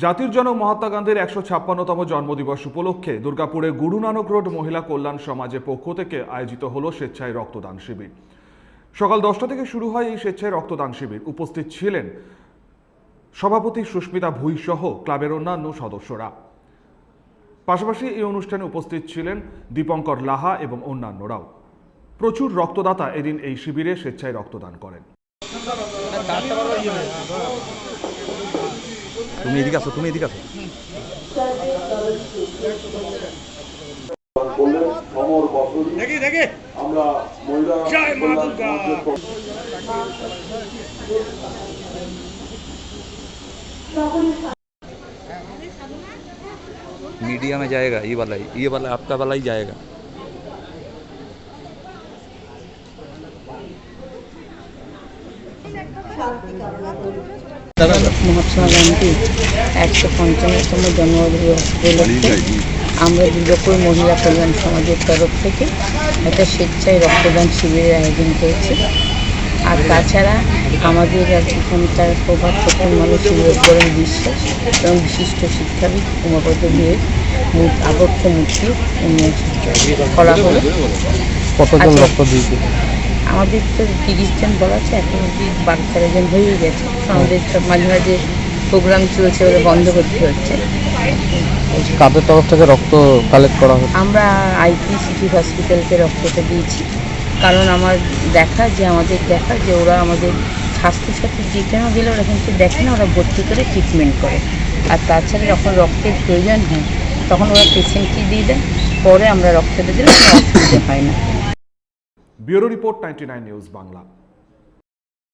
জাতির জনক মহাত্মা গান্ধীর ১৫৬তম জন্মদিবস উপলক্ষে দুর্গাপুরে গুরু নানক রোড মহিলা কল্যাণ সমাজের পক্ষ থেকে আয়োজিত হল স্বেচ্ছায় রক্তদান শিবির। সকাল ১০টা থেকে শুরু হয় এই স্বেচ্ছায় রক্তদান শিবির। উপস্থিত ছিলেন সভাপতি সুস্মিতা ভুঁই সহ ক্লাবের অন্যান্য সদস্যরা। পাশাপাশি এই অনুষ্ঠানে উপস্থিত ছিলেন দীপঙ্কর লাহা এবং অন্যান্যরাও। প্রচুর রক্তদাতা এদিন এই শিবিরে স্বেচ্ছায় রক্তদান করেন। তুমি এদিকে আসো, তুমি এদিকে আসো। मीडिया में जाएगा, ये वाला आपका वाला ही जाएगा। মহাত্মা গান্ধী ১৫৫তম জন্মদিবস উপলক্ষে আমরা দুর্গাপুর মহিলা কল্যাণ সমাজের তরফ থেকে একটা স্বেচ্ছায় রক্তদান শিবিরের আয়োজন করেছি। আর তাছাড়া আমাদের এখানকার প্রভাব প্রথম মানুষ বরণ বিশ্বাস এবং বিশিষ্ট শিক্ষাবিদ উমাপদ ভূঁইয়ের আবক্ষ মূর্তি করা হলো। কতজন রক্ত দিয়েছে? আমাদের তো 30 জন বলা আছে, এখন অব্দি 12-13 জন হয়ে গেছে। আমাদের সব মাঝে মাঝে প্রোগ্রাম চলছে, ওরা বন্ধ করতে হচ্ছে। কাদের তরফ থেকে রক্ত কালেক্ট করা হচ্ছে? আমরা আইপি সিটি হসপিটালকে রক্তটা দিয়েছি, কারণ আমাদের দেখা যে ওরা আমাদের স্বাস্থ্যসাথী যেখানে দিলে ওরা কিন্তু দেখে না, ওরা ভর্তি করে ট্রিটমেন্ট করে। আর তাছাড়া যখন রক্তের প্রয়োজন হয় তখন ওরা পেশেন্টকে দিয়ে দেয়, পরে আমরা রক্তটা দিলে কোনো অসুবিধা হয় না। Bureau report, 99 news Bangla.